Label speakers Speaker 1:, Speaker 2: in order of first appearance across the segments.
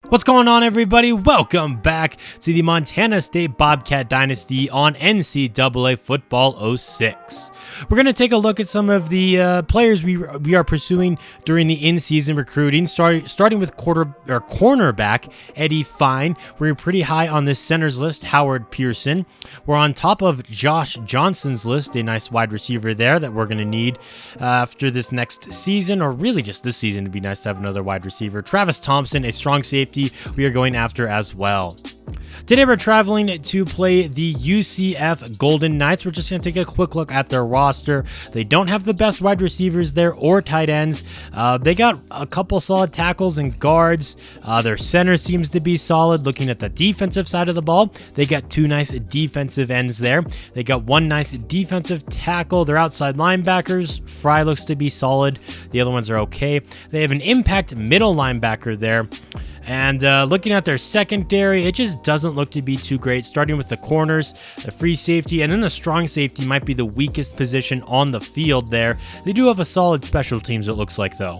Speaker 1: What's going on, everybody? Welcome back to the Montana State Bobcat Dynasty on NCAA Football 06. We're going to take a look at some of the players we are pursuing during the in-season recruiting, starting with cornerback Eddie Fine. We're pretty high on this center's list, Howard Pearson. We're on top of Josh Johnson's list, a nice wide receiver there that we're going to need after this next season, or really just this season. It'd be nice to have another wide receiver. Travis Thompson, a strong safety, we are going after as well. Today we're traveling to play the UCF Golden Knights. We're just going to take a quick look at their roster. They don't have the best wide receivers there or tight ends. They got a couple solid tackles and guards. Their center seems to be solid. Looking at the defensive side of the ball, they got two nice defensive ends there. They got one nice defensive tackle. Their outside linebackers, Fry looks to be solid. The other ones are okay. They have an impact middle linebacker there. And looking at their secondary, it just doesn't look to be too great, starting with the corners, the free safety, and then the strong safety might be the weakest position on the field there. They do have a solid special teams, it looks like, though.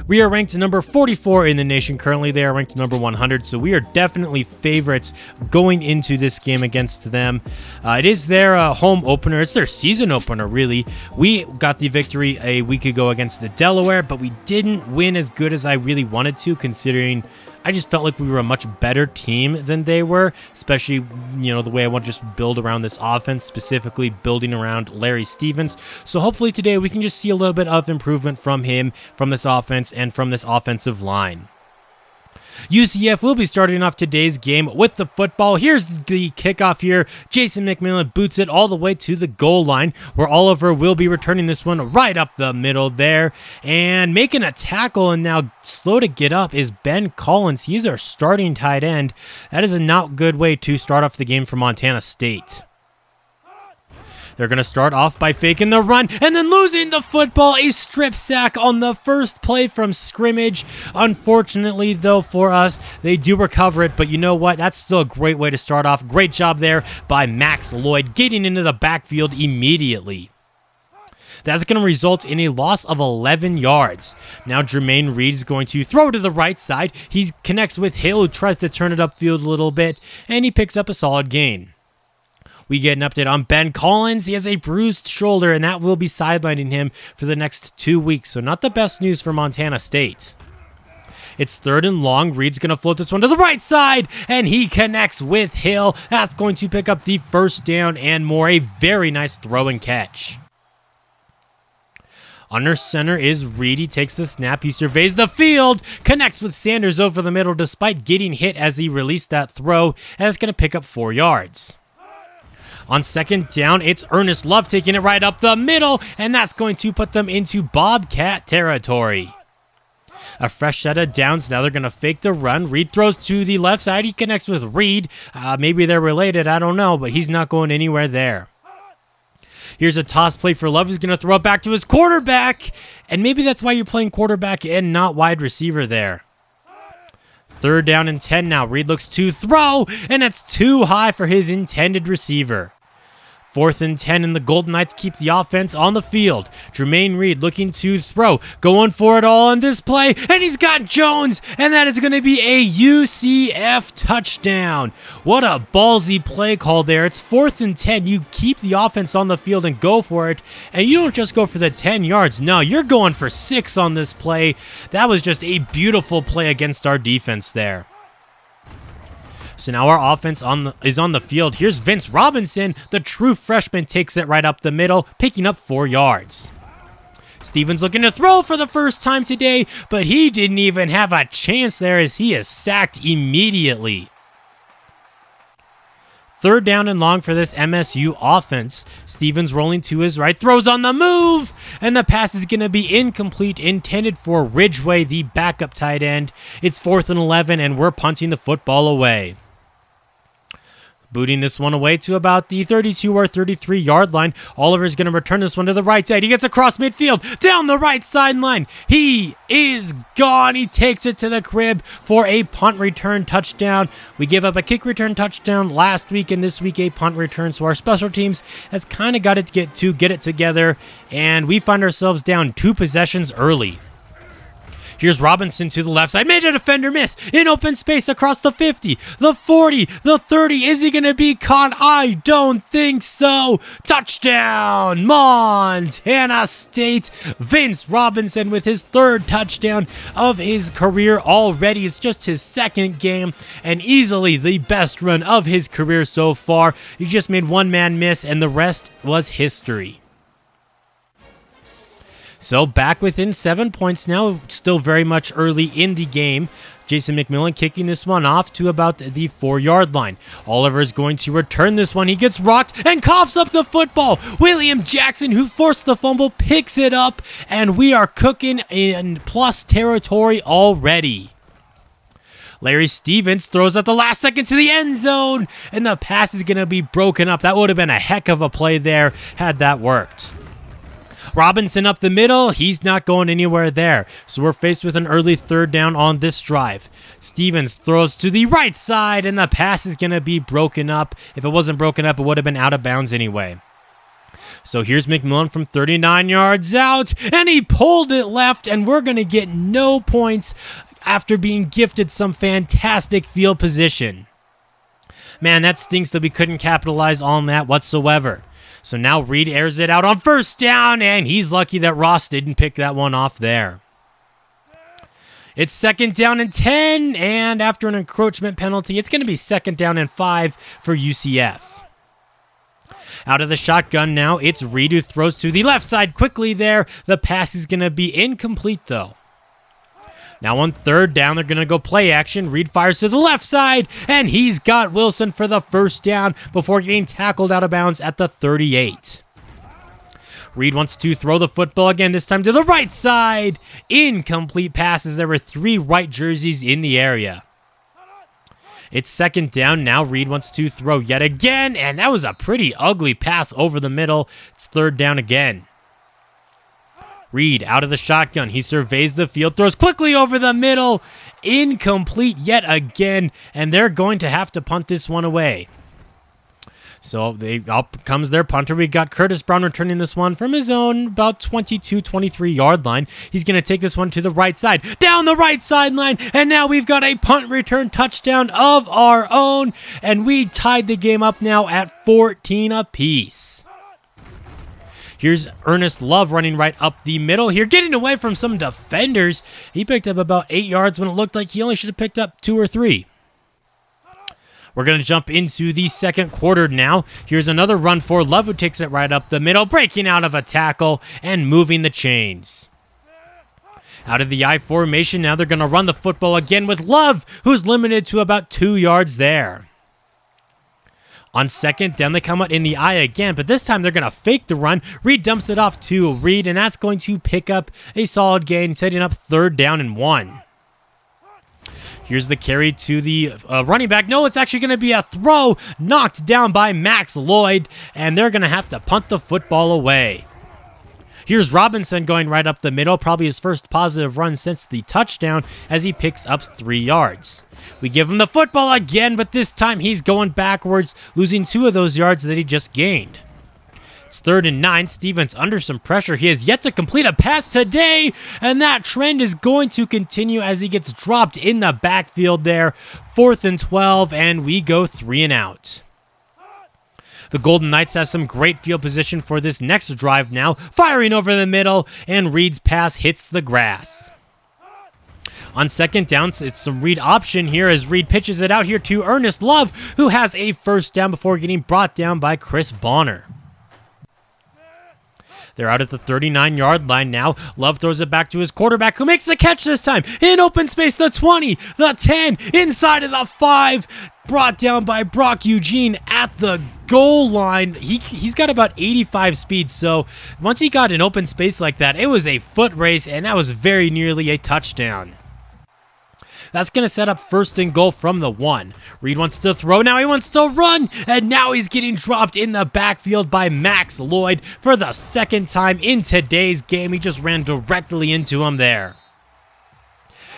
Speaker 1: We are ranked number 44 in the nation currently. They are ranked number 100, so we are definitely favorites going into this game against them. It is their home opener. It's their season opener, really. We got the victory a week ago against the Delaware, but we didn't win as good as I really wanted to, considering I just felt like we were a much better team than they were, especially, the way I want to just build around this offense, specifically building around Larry Stevens. So hopefully today we can just see a little bit of improvement from him, from this offense, and from this offensive line. UCF will be starting off today's game with the football. Here's the kickoff here. Jason McMillan boots it all the way to the goal line, where Oliver will be returning this one right up the middle there. And making a tackle and now slow to get up is Ben Collins. He's our starting tight end. That is a not good way to start off the game for Montana State. They're going to start off by faking the run and then losing the football. A strip sack on the first play from scrimmage. Unfortunately, though, for us, they do recover it. But you know what? That's still a great way to start off. Great job there by Max Lloyd getting into the backfield immediately. That's going to result in a loss of 11 yards. Now Jermaine Reed is going to throw to the right side. He connects with Hill, who tries to turn it upfield a little bit, and he picks up a solid gain. We get an update on Ben Collins. He has a bruised shoulder, and that will be sidelining him for the next 2 weeks. So not the best news for Montana State. It's third and long. Reed's going to float this one to the right side, and he connects with Hill. That's going to pick up the first down and more. A very nice throw and catch. Under center is Reed. He takes the snap. He surveys the field, connects with Sanders over the middle despite getting hit as he released that throw, and it's going to pick up 4 yards. On second down, it's Ernest Love taking it right up the middle, and that's going to put them into Bobcat territory. A fresh set of downs. Now they're going to fake the run. Reed throws to the left side. He connects with Reed. Maybe they're related. I don't know, but he's not going anywhere there. Here's a toss play for Love. He's going to throw it back to his quarterback, and maybe that's why you're playing quarterback and not wide receiver there. Third down and 10 now. Reed looks to throw, and that's too high for his intended receiver. Fourth and 10, and the Golden Knights keep the offense on the field. Jermaine Reed looking to throw, going for it all on this play, and he's got Jones, and that is going to be a UCF touchdown. What a ballsy play call there. It's fourth and 10. You keep the offense on the field and go for it, and you don't just go for the 10 yards. No, you're going for 6 on this play. That was just a beautiful play against our defense there. So now our offense is on the field. Here's Vince Robinson. The true freshman takes it right up the middle, picking up 4 yards. Stevens looking to throw for the first time today, but he didn't even have a chance there as he is sacked immediately. Third down and long for this MSU offense. Stevens rolling to his right, throws on the move, and the pass is going to be incomplete, intended for Ridgeway, the backup tight end. It's 4th and 11, and we're punting the football away. Booting this one away to about the 32 or 33 yard line. Oliver's going to return this one to the right side. He gets across midfield, down the right sideline. He is gone. He takes it to the crib for a punt return touchdown. We gave up a kick return touchdown last week, and this week a punt return. So our special teams has kind of got to get it together, and we find ourselves down 2 possessions early. Here's Robinson to the left side. Made a defender miss. In open space across the 50, the 40, the 30. Is he going to be caught? I don't think so. Touchdown, Montana State. Vince Robinson with his third touchdown of his career already. It's just his second game and easily the best run of his career so far. He just made one man miss and the rest was history. So back within 7 points now, still very much early in the game. Jason McMillan kicking this one off to about the 4-yard line. Oliver is going to return this one. He gets rocked and coughs up the football. William Jackson, who forced the fumble, picks it up, and we are cooking in plus territory already. Larry Stevens throws at the last second to the end zone, and the pass is going to be broken up. That would have been a heck of a play there had that worked. Robinson up the middle. He's not going anywhere there. So we're faced with an early third down on this drive. Stevens throws to the right side, and the pass is going to be broken up. If it wasn't broken up, it would have been out of bounds anyway. So here's McMillan from 39 yards out, and he pulled it left, and we're going to get no points after being gifted some fantastic field position. Man, that stinks that we couldn't capitalize on that whatsoever. So now Reed airs it out on first down, and he's lucky that Ross didn't pick that one off there. It's second down and 10, and after an encroachment penalty, it's going to be second down and 5 for UCF. Out of the shotgun now, it's Reed who throws to the left side quickly there. The pass is going to be incomplete, though. Now on third down, they're going to go play action. Reed fires to the left side, and he's got Wilson for the first down before getting tackled out of bounds at the 38. Reed wants to throw the football again, this time to the right side. Incomplete passes. There were 3 white jerseys in the area. It's second down. Now Reed wants to throw yet again, and that was a pretty ugly pass over the middle. It's third down again. Reed out of the shotgun. He surveys the field, throws quickly over the middle. Incomplete yet again, and they're going to have to punt this one away. So up comes their punter. We got Curtis Brown returning this one from his own about 22-23 yard line. He's going to take this one to the right side, down the right sideline, and now we've got a punt return touchdown of our own, and we tied the game up now at 14 apiece. Here's Ernest Love running right up the middle here, getting away from some defenders. He picked up about 8 yards when it looked like he only should have picked up 2 or 3. We're going to jump into the second quarter now. Here's another run for Love, who takes it right up the middle, breaking out of a tackle and moving the chains. Out of the I formation, now they're going to run the football again with Love, who's limited to about 2 yards there. On second down, they come out in the I again, but this time they're going to fake the run. Reed dumps it off to Reed, and that's going to pick up a solid gain, setting up third down and 1. Here's the carry to the running back. No, it's actually going to be a throw knocked down by Max Lloyd, and they're going to have to punt the football away. Here's Robinson going right up the middle, probably his first positive run since the touchdown, as he picks up 3 yards. We give him the football again, but this time he's going backwards, losing 2 of those yards that he just gained. It's third and 9. Stevens under some pressure. He has yet to complete a pass today, and that trend is going to continue as he gets dropped in the backfield there. 4th and 12, and we go 3 and out. The Golden Knights have some great field position for this next drive now, firing over the middle, and Reed's pass hits the grass. On second down, it's some Reed option here as Reed pitches it out here to Ernest Love, who has a first down before getting brought down by Chris Bonner. They're out at the 39-yard line now. Love throws it back to his quarterback, who makes the catch this time. In open space, the 20, the 10, inside of the 5. Brought down by Brock Eugene at the goal line. He's got about 85 speed, so once he got in open space like that, it was a foot race, and that was very nearly a touchdown. That's going to set up first and goal from the 1. Reed wants to throw. Now he wants to run. And now he's getting dropped in the backfield by Max Lloyd for the second time in today's game. He just ran directly into him there.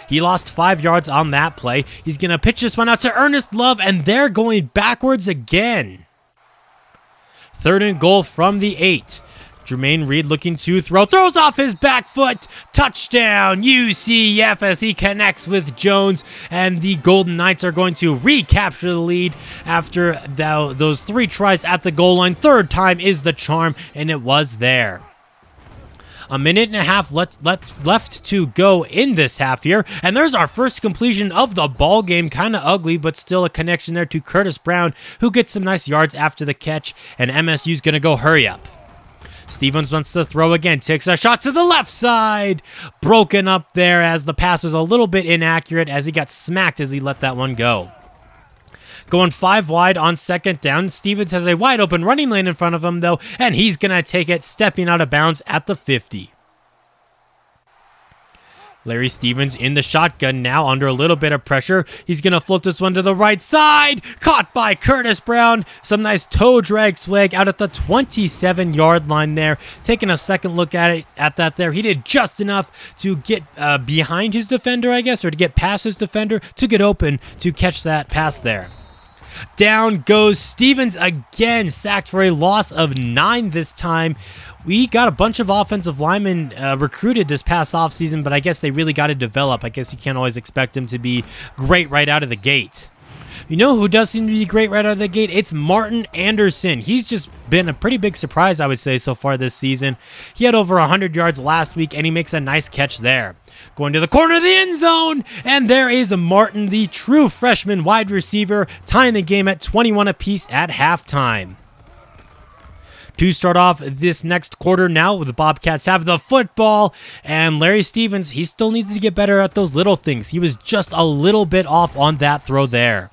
Speaker 1: He lost 5 yards on that play. He's going to pitch this one out to Ernest Love, and they're going backwards again. Third and goal from the 8. Jermaine Reed looking to throw, throws off his back foot, touchdown UCF as he connects with Jones, and the Golden Knights are going to recapture the lead after those 3 tries at the goal line. Third time is the charm, and it was there. A minute and a half left to go in this half here, and there's our first completion of the ball game. Kind of ugly, but still a connection there to Curtis Brown, who gets some nice yards after the catch, and MSU's going to go hurry up. Stevens wants to throw again, takes a shot to the left side. Broken up there as the pass was a little bit inaccurate as he got smacked as he let that one go. Going 5 wide on second down. Stevens has a wide open running lane in front of him though, and he's going to take it, stepping out of bounds at the 50. Larry Stevens in the shotgun now under a little bit of pressure. He's going to float this one to the right side. Caught by Curtis Brown. Some nice toe drag swag out at the 27-yard line there. Taking a second look at that there. He did just enough to get behind his defender, I guess, or to get past his defender to get open to catch that pass there. Down goes Stevens again, sacked for a loss of 9 this time. We got a bunch of offensive linemen recruited this past offseason, but I guess they really got to develop. I guess you can't always expect them to be great right out of the gate. You know who does seem to be great right out of the gate? It's Martin Anderson. He's just been a pretty big surprise, I would say, so far this season. He had over 100 yards last week, and he makes a nice catch there. Going to the corner of the end zone, and there is Martin, the true freshman wide receiver, tying the game at 21 apiece at halftime. To start off this next quarter now, the Bobcats have the football, and Larry Stevens, he still needs to get better at those little things. He was just a little bit off on that throw there.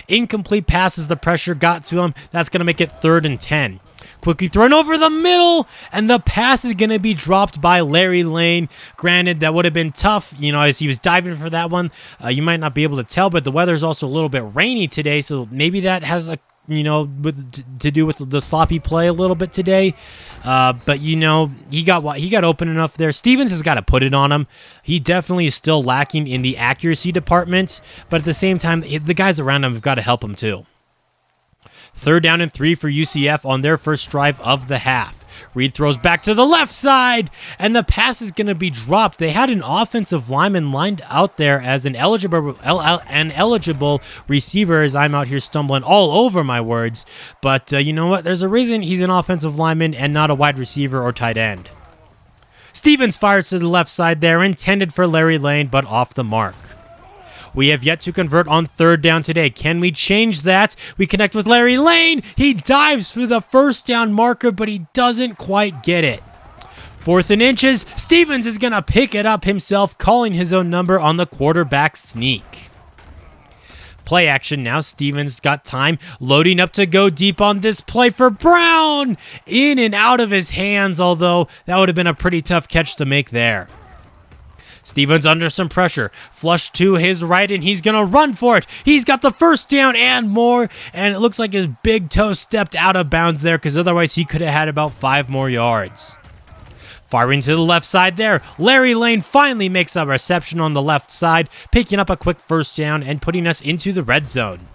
Speaker 1: Incomplete pass as the pressure got to him. That's going to make it 3rd and 10. Quickly thrown over the middle, and the pass is going to be dropped by Larry Lane. Granted, that would have been tough, as he was diving for that one. You might not be able to tell, but the weather is also a little bit rainy today, so maybe that has to do with the sloppy play a little bit today. But he got open enough there. Stevens has got to put it on him. He definitely is still lacking in the accuracy department, but at the same time, the guys around him have got to help him too. 3rd down and 3 for UCF on their first drive of the half. Reed throws back to the left side, and the pass is going to be dropped. They had an offensive lineman lined out there as an eligible receiver, as I'm out here stumbling all over my words. But you know what? There's a reason he's an offensive lineman and not a wide receiver or tight end. Stevens fires to the left side there, intended for Larry Lane, but off the mark. We have yet to convert on 3rd down today. Can we change that? We connect with Larry Lane. He dives for the 1st down marker, but he doesn't quite get it. 4th and inches. Stevens is going to pick it up himself, calling his own number on the quarterback sneak. Play action now. Stevens got time, loading up to go deep on this play for Brown. In and out of his hands, although that would have been a pretty tough catch to make there. Stevens under some pressure, flush to his right, and he's going to run for it. He's got the 1st down and more, and it looks like his big toe stepped out of bounds there because otherwise he could have had about 5 more yards. Firing to the left side there, Larry Lane finally makes a reception on the left side, picking up a quick 1st down and putting us into the red zone.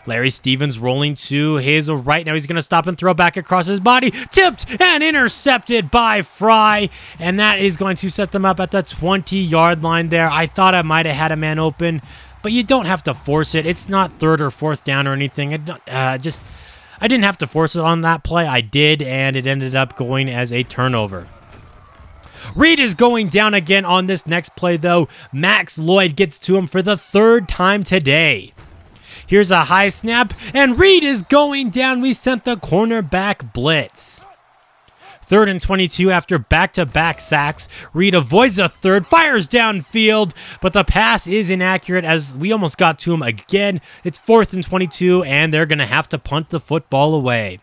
Speaker 1: Larry Stevens rolling to his right. Now he's going to stop and throw back across his body. Tipped and intercepted by Fry. And that is going to set them up at the 20-yard line there. I thought I might have had a man open, but you don't have to force it. It's not 3rd or 4th down or anything. I didn't have to force it on that play. I did, and it ended up going as a turnover. Reed is going down again on this next play, though. Max Lloyd gets to him for the 3rd time today. Here's a high snap, and Reed is going down. We sent the cornerback blitz. 3rd and 22 after back-to-back sacks. Reed avoids a 3rd, fires downfield, but the pass is inaccurate as we almost got to him again. It's 4th and 22, and they're going to have to punt the football away.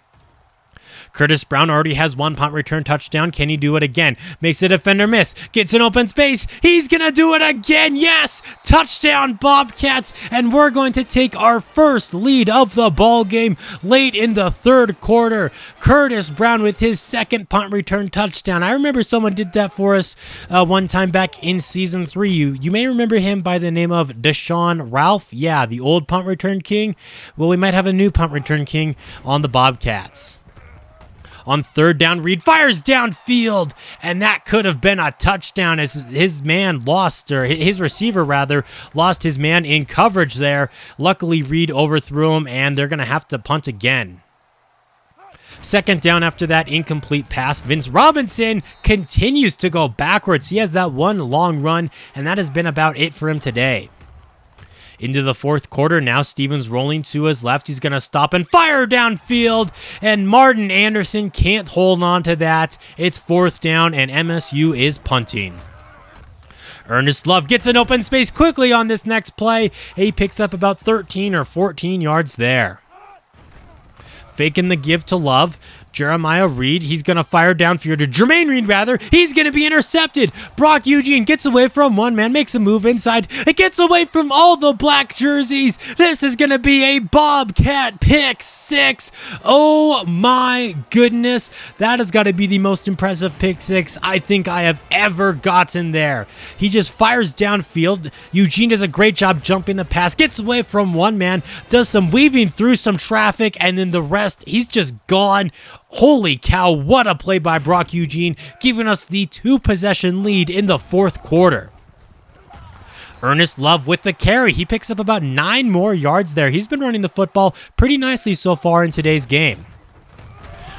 Speaker 1: Curtis Brown already has 1 punt return touchdown. Can he do it again? Makes a defender miss. Gets an open space. He's going to do it again. Yes! Touchdown Bobcats. And we're going to take our first lead of the ball game late in the 3rd quarter. Curtis Brown with his 2nd punt return touchdown. I remember someone did that for us one time back in Season 3. You may remember him by the name of Deshaun Ralph. Yeah, the old punt return king. Well, we might have a new punt return king on the Bobcats. On third down, Reed fires downfield, and that could have been a touchdown as his receiver lost his man in coverage there. Luckily, Reed overthrew him, and they're going to have to punt again. Second down after that incomplete pass. Vince Robinson continues to go backwards. He has that one long run, and that has been about it for him today. Into the fourth quarter, now Stevens rolling to his left. He's going to stop and fire downfield, and Martin Anderson can't hold on to that. It's fourth down, and MSU is punting. Ernest Love gets an open space quickly on this next play. He picks up about 13 or 14 yards there. Faking the give to Love. Jeremiah Reed, he's going to fire downfield to Jermaine Reed, rather. He's going to be intercepted. Brock Eugene gets away from one man, makes a move inside. It gets away from all the black jerseys. This is going to be a Bobcat pick six. Oh my goodness. That has got to be the most impressive pick six I think I have ever gotten there. He just fires downfield. Eugene does a great job jumping the pass, gets away from one man, does some weaving through some traffic, and then the rest, he's just gone. Holy cow, what a play by Brock Eugene, giving us the 2-possession lead in the fourth quarter. Ernest Love with the carry. He picks up about 9 more yards there. He's been running the football pretty nicely so far in today's game.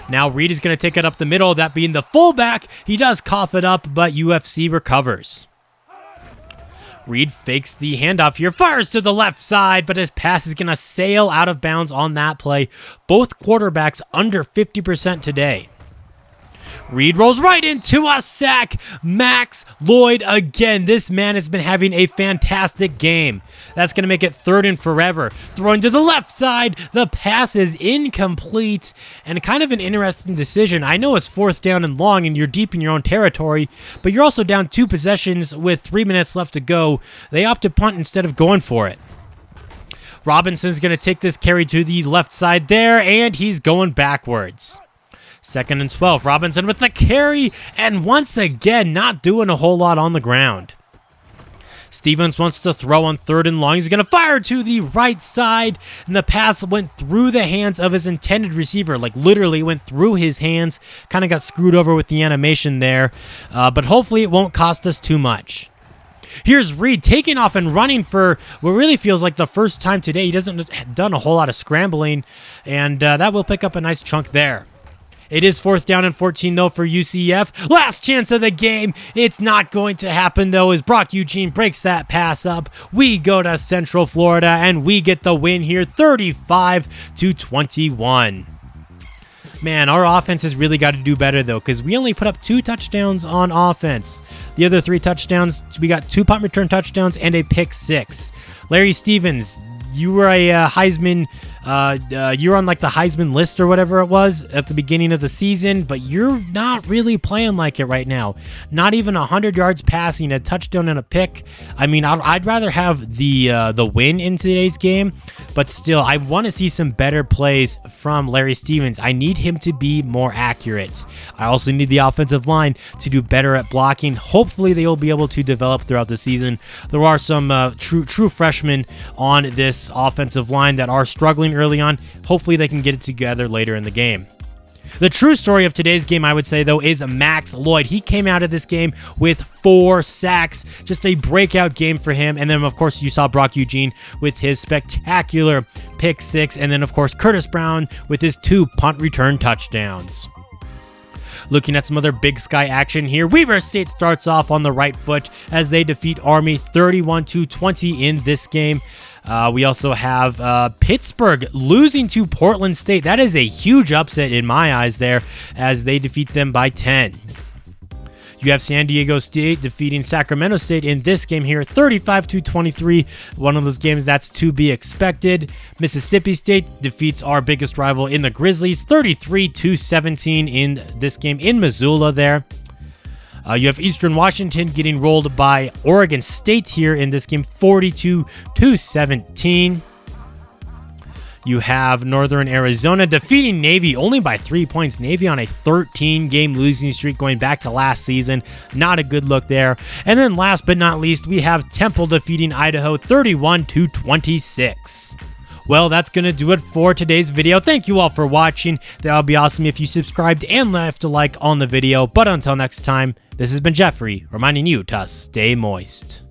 Speaker 1: Now Reed is going to take it up the middle, that being the fullback. He does cough it up, but UFC recovers. Reed fakes the handoff here, fires to the left side, but his pass is going to sail out of bounds on that play. Both quarterbacks under 50% today. Reed rolls right into a sack. Max Lloyd again. This man has been having a fantastic game. That's going to make it third and forever. Throwing to the left side. The pass is incomplete, and kind of an interesting decision. I know it's fourth down and long, and you're deep in your own territory, but you're also down 2 possessions with 3 minutes left to go. They opt to punt instead of going for it. Robinson's going to take this carry to the left side there, and he's going backwards. Second and 12. Robinson with the carry, and once again, not doing a whole lot on the ground. Stevens wants to throw on third and long. He's going to fire to the right side, and the pass went through the hands of his intended receiver. Like, literally went through his hands. Kind of got screwed over with the animation there, but hopefully it won't cost us too much. Here's Reed taking off and running for what really feels like the first time today. He doesn't done a whole lot of scrambling, and that will pick up a nice chunk there. It is fourth down and 14, though, for UCF. Last chance of the game. It's not going to happen, though, as Brock Eugene breaks that pass up. We go to Central Florida, and we get the win here, 35-21. Man, our offense has really got to do better, though, because we only put up 2 touchdowns on offense. The other 3 touchdowns, we got 2 punt return touchdowns and a pick 6. Larry Stevens, you were a Heisman, you were on like the Heisman list or whatever it was at the beginning of the season, but you're not really playing like it right now. Not even 100 yards passing, a touchdown and a pick. I mean, I'd rather have the win in today's game, but still, I want to see some better plays from Larry Stevens. I need him to be more accurate. I also need the offensive line to do better at blocking. Hopefully, they will be able to develop throughout the season. There are some true freshmen on this offensive line that are struggling early on. Hopefully they can get it together later in the game. The true story of today's game, I would say, though, is Max Lloyd. He came out of this game with 4 sacks. Just a breakout game for him. And then, of course, you saw Brock Eugene with his spectacular pick 6. And then, of course, Curtis Brown with his 2 punt return touchdowns. Looking at some other Big Sky action here, Weber State starts off on the right foot as they defeat Army 31-20 in this game. We also have Pittsburgh losing to Portland State. That is a huge upset in my eyes there as they defeat them by 10. You have San Diego State defeating Sacramento State in this game here, 35-23. One of those games that's to be expected. Mississippi State defeats our biggest rival in the Grizzlies, 33-17 in this game in Missoula there. You have Eastern Washington getting rolled by Oregon State here in this game, 42-17. You have Northern Arizona defeating Navy only by 3 points. Navy on a 13-game losing streak going back to last season. Not a good look there. And then last but not least, we have Temple defeating Idaho 31-26. Well, that's going to do it for today's video. Thank you all for watching. That would be awesome if you subscribed and left a like on the video. But until next time, this has been Jeffrey, reminding you to stay moist.